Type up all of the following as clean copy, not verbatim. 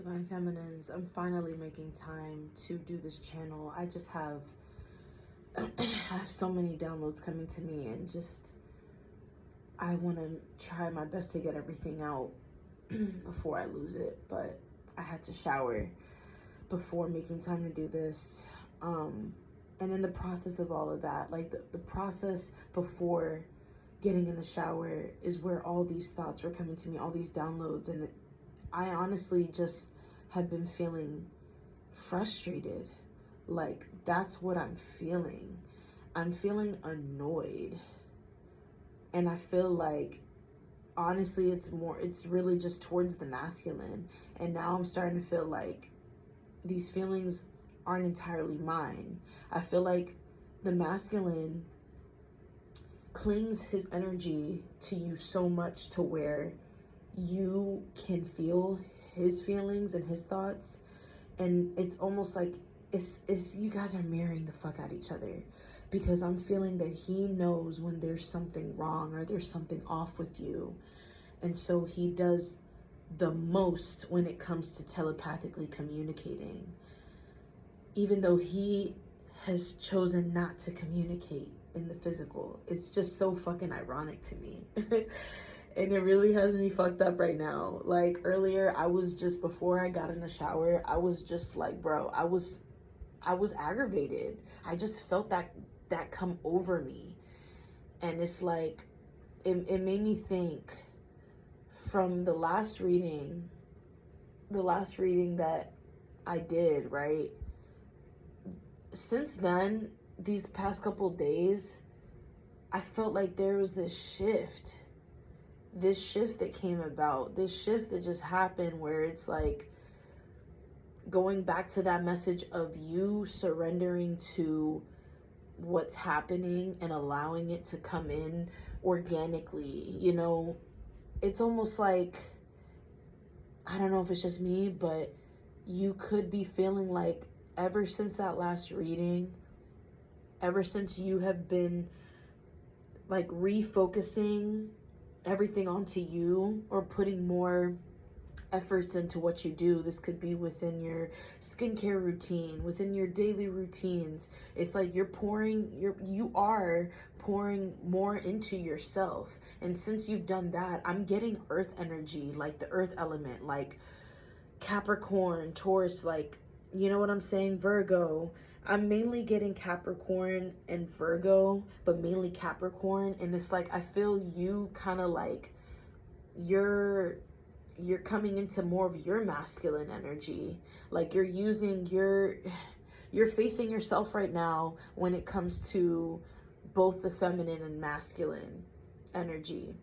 Divine Feminines, I'm finally making time to do this channel. I just have I have so many downloads coming to me, and just I want to try my best to get everything out before I lose it. But I had to shower before making time to do this. And in the process of all of that, like the process before getting in the shower is where all these thoughts were coming to me, all these downloads. And I honestly just have been feeling frustrated. Like, that's what I'm feeling. I'm feeling annoyed. And I feel like, honestly, it's really just towards the masculine. And now I'm starting to feel like these feelings aren't entirely mine. I feel like the masculine clings his energy to you so much to where you can feel his feelings and his thoughts, and it's almost like it's you guys are mirroring the fuck out each other, because I'm feeling that he knows when there's something wrong or there's something off with you, and so he does the most when it comes to telepathically communicating, even though he has chosen not to communicate in the physical. It's just so fucking ironic to me. And it really has me fucked up right now. Like, earlier, I was just, before I got in the shower, I was just like, bro, I was aggravated. I just felt that come over me. And it's like, it made me think, from the last reading that I did, right? Since then, these past couple days, I felt like there was this shift that came about, this shift that just happened, where it's like going back to that message of you surrendering to what's happening and allowing it to come in organically. You know, it's almost like, I don't know if it's just me, but you could be feeling like, ever since that last reading, ever since you have been like refocusing everything onto you, or putting more efforts into what you do. This could be within your skincare routine, within your daily routines. It's like you are pouring more into yourself. And since you've done that, I'm getting earth energy, like the earth element, like Capricorn, Taurus, like, you know what I'm saying, Virgo. I'm mainly getting Capricorn and Virgo, but mainly Capricorn. And it's like, I feel you kind of like, you're coming into more of your masculine energy. Like, you're facing yourself right now when it comes to both the feminine and masculine energy.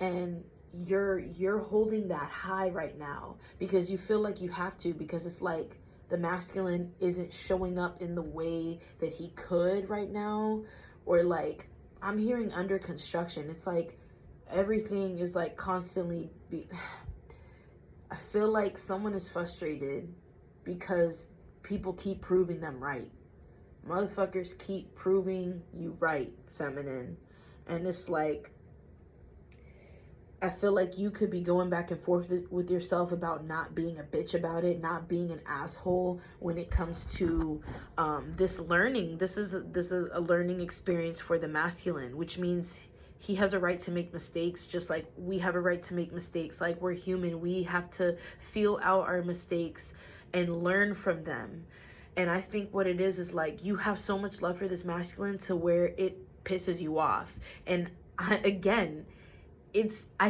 And you're holding that high right now because you feel like you have to, because it's like, the masculine isn't showing up in the way that he could right now. Or like, I'm hearing under construction. It's like everything is like constantly I feel like someone is frustrated because people keep proving them right. Motherfuckers keep proving you right, feminine. And it's like, I feel like you could be going back and forth with yourself about not being a bitch about it, not being an asshole when it comes to this learning. This is a learning experience for the masculine, which means he has a right to make mistakes, just like we have a right to make mistakes. Like, we're human. We have to feel out our mistakes and learn from them. And I think what it is like, you have so much love for this masculine to where it pisses you off. And I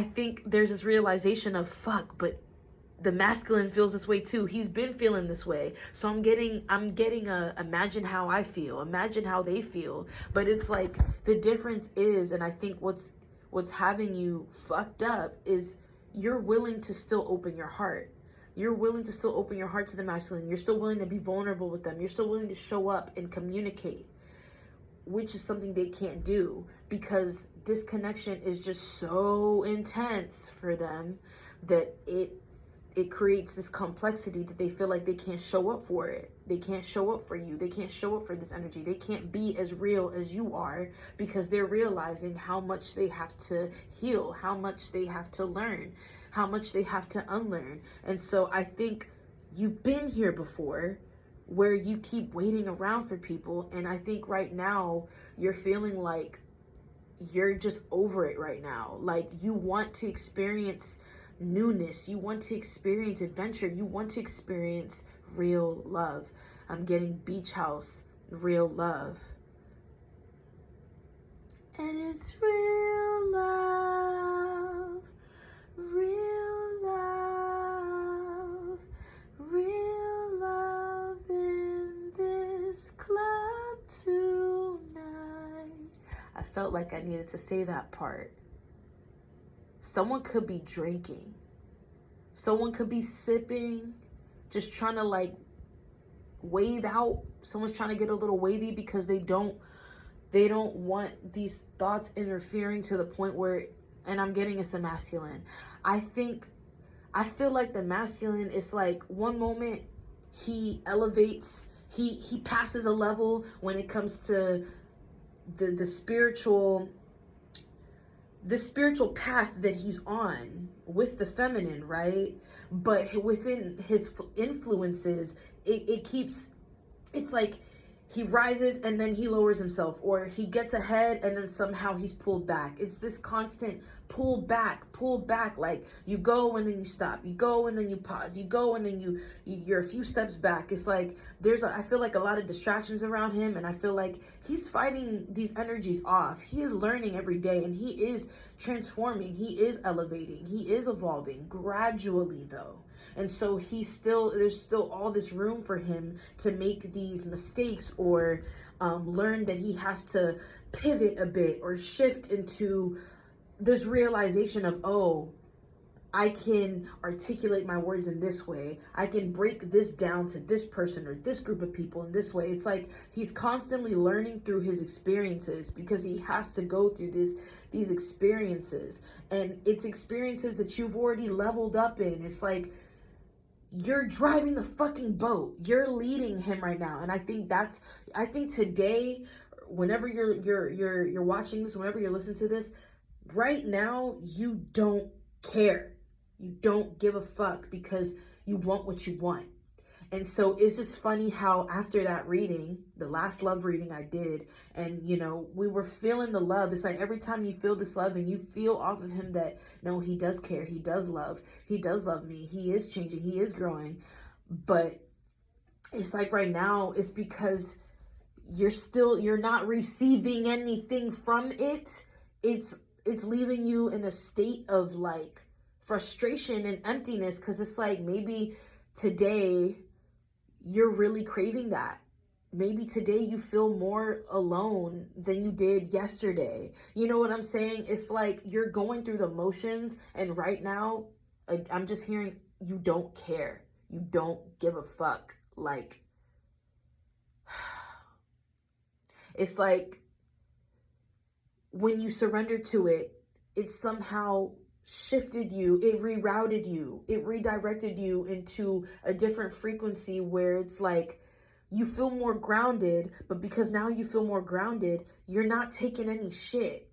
think there's this realization of, fuck, but the masculine feels this way too. He's been feeling this way. So I'm getting a imagine how I feel, imagine how they feel. But it's like, the difference is, and I think what's having you fucked up is, you're willing to still open your heart. You're willing to still open your heart to the masculine. You're still willing to be vulnerable with them. You're still willing to show up and communicate, which is something they can't do, because this connection is just so intense for them that it creates this complexity that they feel like they can't show up for it. They can't show up for you. They can't show up for this energy. They can't be as real as you are, because they're realizing how much they have to heal, how much they have to learn. how much they have to unlearn. And so I think you've been here before where you keep waiting around for people. And I think right now you're feeling like you're just over it right now. Like you want to experience newness. You want to experience adventure. You want to experience real love. I'm getting beach house, real love. And it's real love, real love, real love in this club tonight. I felt like I needed to say that part. Someone could be drinking. Someone could be sipping, just trying to like wave out. Someone's trying to get a little wavy because they don't want these thoughts interfering to the point where, and I'm getting it's a masculine. I feel like the masculine is like one moment he elevates, he passes a level when it comes to the spiritual path that he's on with the feminine, right? But within his influences, it's like he rises and then he lowers himself, or he gets ahead and then somehow he's pulled back. It's this constant pull back, like you go and then you stop, you go and then you pause, you go and then you're a few steps back. It's like I feel like a lot of distractions around him, and I feel like he's fighting these energies off. He is learning every day, and he is transforming, he is elevating, he is evolving gradually though. And so there's still all this room for him to make these mistakes, or learn that he has to pivot a bit or shift into this realization of, oh, I can articulate my words in this way. I can break this down to this person or this group of people in this way. It's like he's constantly learning through his experiences, because he has to go through these experiences. And it's experiences that you've already leveled up in. It's like you're driving the fucking boat. You're leading him right now. And I think today, whenever you're watching this, whenever you're listening to this, right now, you don't care. You don't give a fuck, because you want what you want. And so it's just funny how after that reading, the last love reading I did, and we were feeling the love. It's like every time you feel this love and you feel off of him that, no, he does care, he does love me, he is changing, he is growing. But it's like right now, it's because you're not receiving anything from it. It's leaving you in a state of like frustration and emptiness, because it's like maybe today you're really craving that. Maybe today you feel more alone than you did yesterday. You know what I'm saying? It's like you're going through the motions, and right now I'm just hearing you don't care. You don't give a fuck. Like, it's like when you surrender to it, it somehow shifted you, it rerouted you, it redirected you into a different frequency where it's like you feel more grounded. But because now you feel more grounded, you're not taking any shit.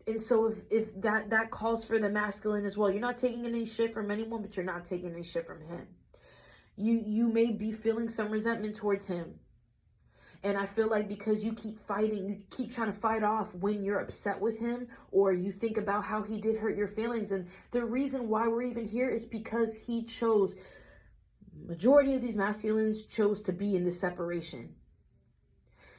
And so if that calls for the masculine as well, you're not taking any shit from anyone, but you're not taking any shit from him. You may be feeling some resentment towards him. And I feel like because you keep fighting, you keep trying to fight off when you're upset with him, or you think about how he did hurt your feelings. And the reason why we're even here is because he chose, majority of these masculines chose to be in this separation.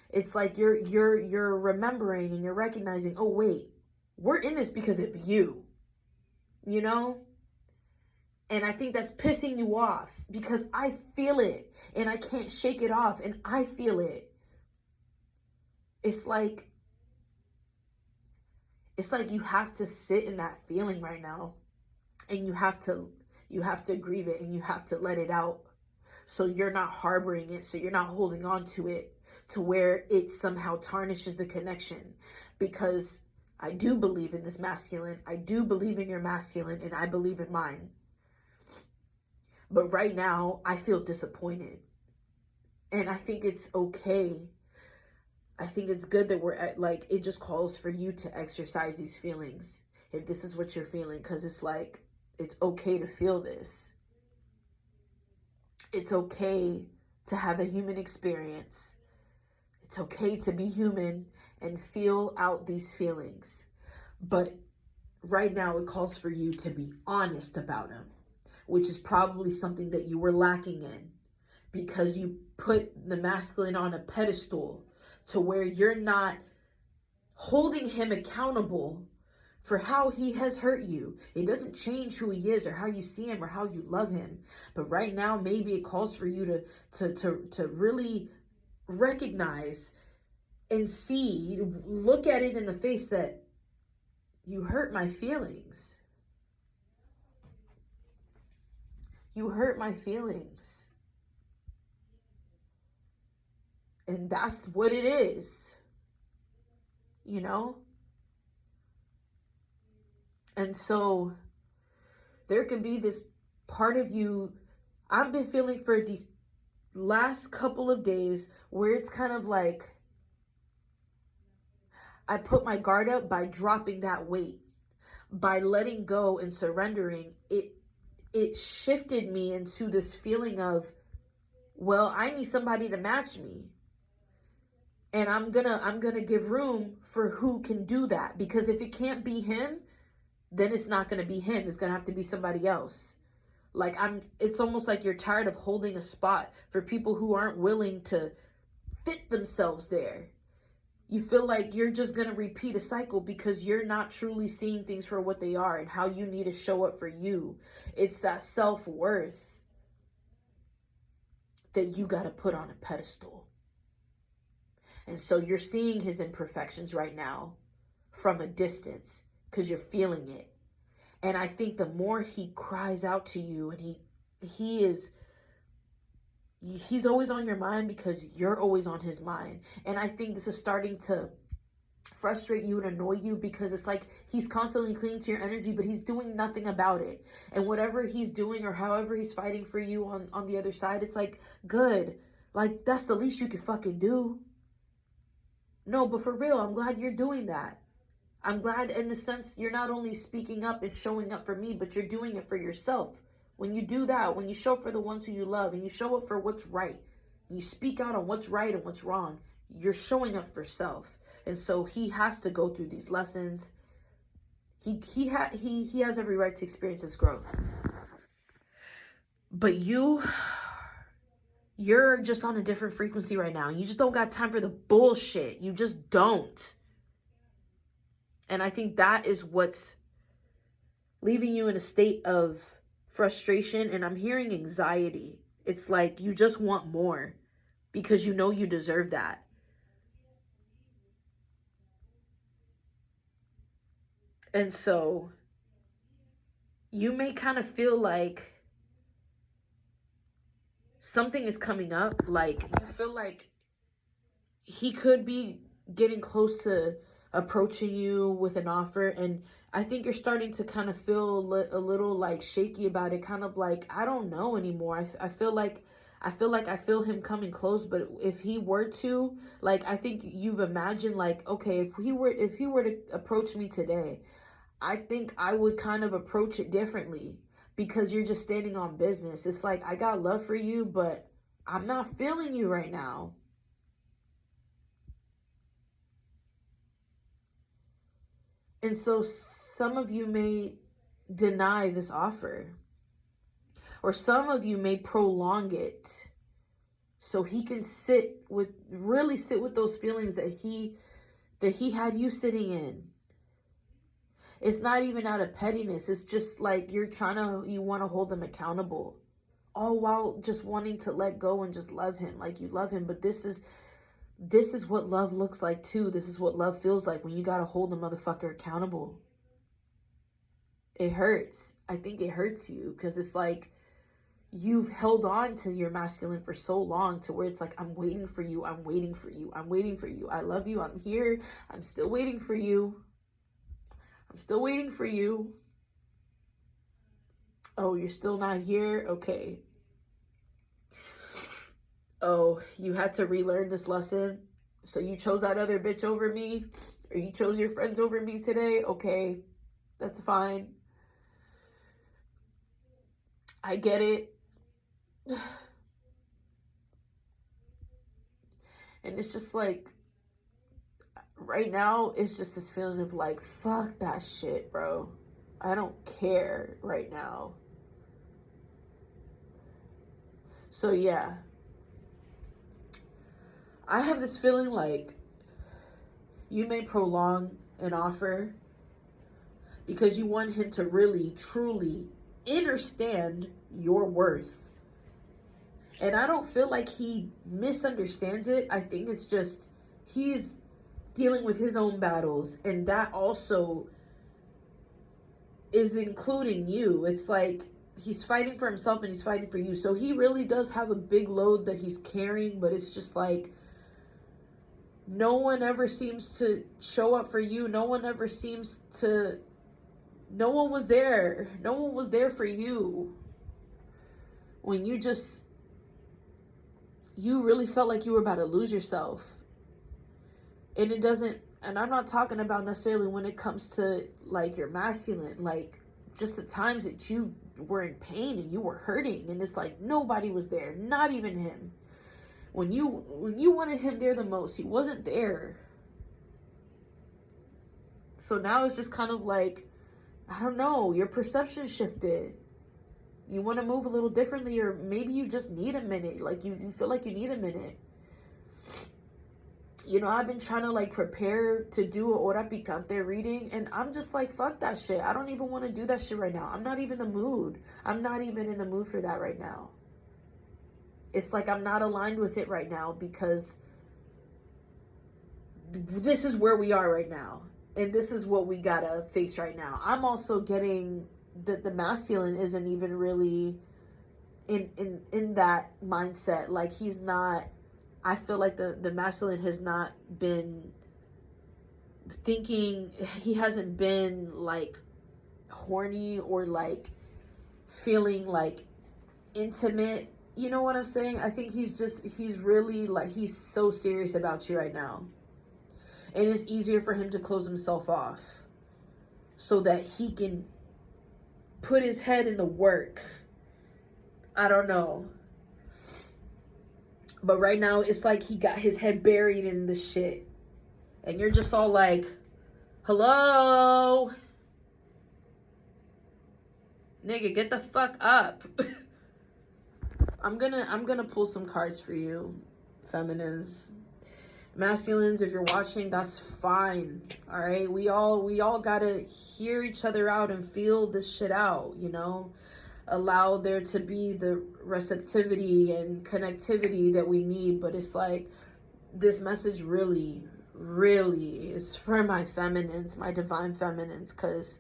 It's like you're remembering and you're recognizing, oh wait, we're in this because of you, And I think that's pissing you off, because I feel it and I can't shake it off, and I feel it. It's like you have to sit in that feeling right now, and you have to grieve it, and you have to let it out, so you're not harboring it, so you're not holding on to it to where it somehow tarnishes the connection. Because I do believe in this masculine, I do believe in your masculine, and I believe in mine. But right now, I feel disappointed, and I think it's okay. I think it's good that we're at, like, it just calls for you to exercise these feelings if this is what you're feeling. Because it's like It's okay to feel this. It's okay to have a human experience. It's okay to be human and feel out these feelings. But right now it calls for you to be honest about them, which is probably something that you were lacking in because you put the masculine on a pedestal to where you're not holding him accountable for how he has hurt you. It doesn't change who he is or how you see him or how you love him. But right now, maybe it calls for you to really recognize and see, look at it in the face that you hurt my feelings. You hurt my feelings. And that's what it is. You know? And so there can be this part of you, I've been feeling for these last couple of days where it's kind of like I put my guard up by dropping that weight, by letting go and surrendering. It shifted me into this feeling of, well, I need somebody to match me. And I'm gonna give room for who can do that. Because if it can't be him, then it's not gonna be him. It's gonna have to be somebody else. Like it's almost like you're tired of holding a spot for people who aren't willing to fit themselves there. You feel like you're just gonna repeat a cycle because you're not truly seeing things for what they are and how you need to show up for you. It's that self-worth that you gotta put on a pedestal. And so you're seeing his imperfections right now from a distance because you're feeling it. And I think the more he cries out to you, and he's always on your mind because you're always on his mind. And I think this is starting to frustrate you and annoy you because it's like he's constantly clinging to your energy, but he's doing nothing about it. And whatever he's doing or however he's fighting for you on the other side, it's like, good. Like, that's the least you could fucking do. No, but for real, I'm glad you're doing that. I'm glad in the sense you're not only speaking up and showing up for me, but you're doing it for yourself. When you do that, when you show up for the ones who you love and you show up for what's right, and you speak out on what's right and what's wrong, you're showing up for self. And so he has to go through these lessons. He has every right to experience his growth. But you're just on a different frequency right now. You just don't got time for the bullshit. You just don't. And I think that is what's leaving you in a state of frustration. And I'm hearing anxiety. It's like you just want more because you know you deserve that. And so you may kind of feel like something is coming up. Like you feel like he could be getting close to approaching you with an offer. And I think you're starting to kind of feel a little like shaky about it. Kind of like, I don't know anymore. I feel like I feel him coming close, but if he were to, like, I think you've imagined like, okay, if he were to approach me today, I think I would kind of approach it differently because you're just standing on business. It's like, I got love for you, but I'm not feeling you right now. And so some of you may deny this offer, or some of you may prolong it so he can really sit with those feelings that he had you sitting in. It's not even out of pettiness. It's just like you want to hold him accountable, all while just wanting to let go and just love him like you love him. But this is what love looks like too. This is what love feels like when you got to hold a motherfucker accountable. It hurts. I think it hurts you because it's like you've held on to your masculine for so long to where it's like, I'm waiting for you. I'm waiting for you. I'm waiting for you. I love you. I'm here. I'm still waiting for you. I'm still waiting for you. Oh, you're still not here? Okay. Oh, you had to relearn this lesson? So you chose that other bitch over me? Or you chose your friends over me today? Okay, that's fine. I get it. And it's just like, right now, it's just this feeling of like, fuck that shit, bro. I don't care right now. So yeah, I have this feeling like you may prolong an offer because you want him to really, truly understand your worth. And I don't feel like he misunderstands it. I think it's just he's dealing with his own battles, and that also is including you. It's like he's fighting for himself and he's fighting for you. So he really does have a big load that he's carrying, but it's just like no one ever seems to show up for you. No one ever seems to, no one was there. No one was there for you when you really felt like you were about to lose yourself. And it doesn't, and I'm not talking about necessarily when it comes to like your masculine, like just the times that you were in pain and you were hurting and it's like nobody was there, not even him. When you wanted him there the most, he wasn't there. So now it's just kind of like, I don't know, your perception shifted. You want to move a little differently, or maybe you just need a minute. Like you feel like you need a minute. You know, I've been trying to like prepare to do a hora picante reading, and I'm just like, fuck that shit. I don't even want to do that shit right now. I'm not even in the mood. I'm not even in the mood for that right now. It's like I'm not aligned with it right now because this is where we are right now. And this is what we gotta face right now. I'm also getting that the masculine isn't even really in that mindset. Like he's not, I feel like the masculine has not been thinking, he hasn't been like horny or like feeling like intimate. You know what I'm saying? I think he's really like, he's so serious about you right now. And it's easier for him to close himself off so that he can put his head in the work. I don't know. But right now, it's like he got his head buried in the shit. And you're just all like, hello? Nigga, get the fuck up. I'm gonna pull some cards for you, feminines. Masculines, if you're watching, that's fine. All right, we all gotta hear each other out and feel this shit out, you know. Allow there to be the receptivity and connectivity that we need. But it's like this message really is for my feminines, my divine feminines, because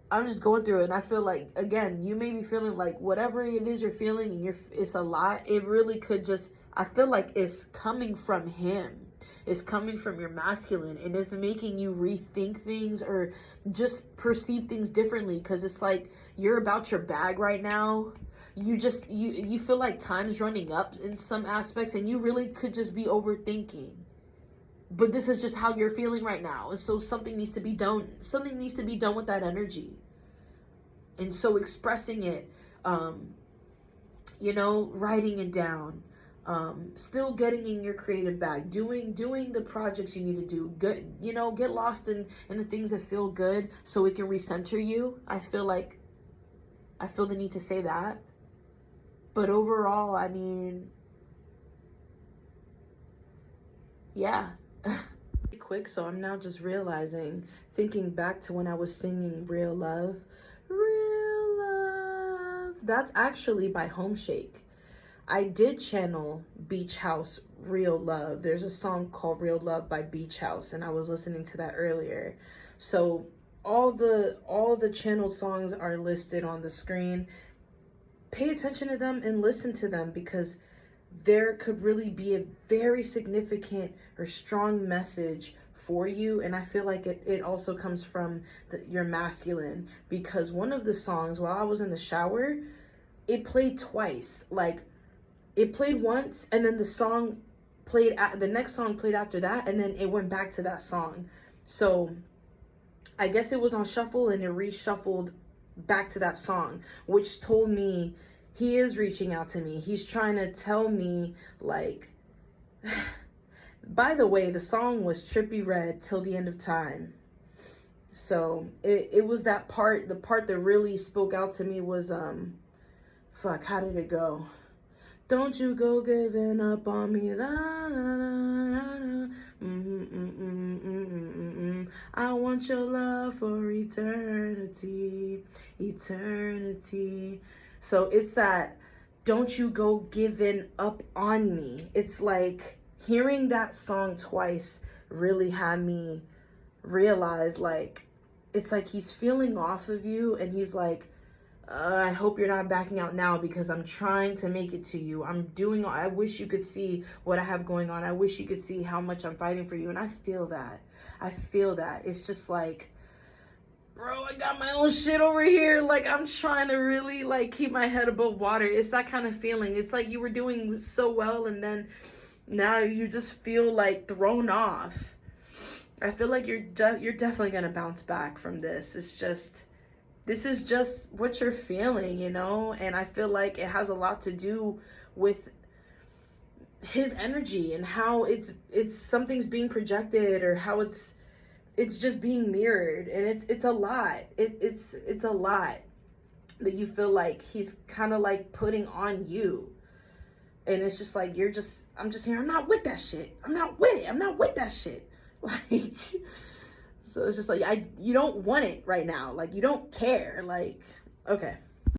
I'm just going through it, and I feel like, again, you may be feeling like whatever it is you're feeling and it's a lot. It really could just, I feel like it's coming from him. It's coming from your masculine, and it's making you rethink things or just perceive things differently, because it's like you're about your bag right now. You just, you feel like time's running up in some aspects, and you really could just be overthinking. But this is just how you're feeling right now. And so something needs to be done. Something needs to be done with that energy. And so expressing it, you know, writing it down, still getting in your creative bag, doing the projects you need to do. Good, you know, get lost in the things that feel good so it can recenter you. I feel the need to say that. But overall, I mean, yeah. Quick, so I'm now just realizing, thinking back to when I was singing Real Love, that's actually by Homeshake. I did channel Beach House Real Love. There's a song called Real Love by Beach House, and I was listening to that earlier. So all the channeled songs are listed on the screen. Pay attention to them and listen to them, because there could really be a very significant or strong message for you. And I feel like it also comes from your masculine, because one of the songs, while I was in the shower, it played twice. Like, it played once, and then the next song played after that, and then it went back to that song. So I guess it was on shuffle, and it reshuffled back to that song, which told me he is reaching out to me. He's trying to tell me, like, by the way, the song was Trippie Redd, Till the End of Time. So it was that part, the part that really spoke out to me was, fuck, how did it go? Don't you go giving up on me, la la la la la. I want your love for eternity, eternity. So it's that, don't you go giving up on me. It's like hearing that song twice really had me realize, like, it's like he's feeling off of you, and he's like, I hope you're not backing out now, because I'm trying to make it to you. I wish you could see what I have going on. I wish you could see how much I'm fighting for you. And I feel that. It's just like, bro, I got my own shit over here. Like, I'm trying to really, like, keep my head above water. It's that kind of feeling. It's like you were doing so well, and then now you just feel, like, thrown off. I feel like you're definitely going to bounce back from this. This is just what you're feeling, you know? And I feel like it has a lot to do with his energy and how it's something's being projected, or how it's just being mirrored. And it's a lot. It's a lot that you feel like he's kind of like putting on you. And it's just like, I'm just here. I'm not with that shit. I'm not with it. I'm not with that shit. Like, so it's just like, you don't want it right now. Like, you don't care. Like, okay.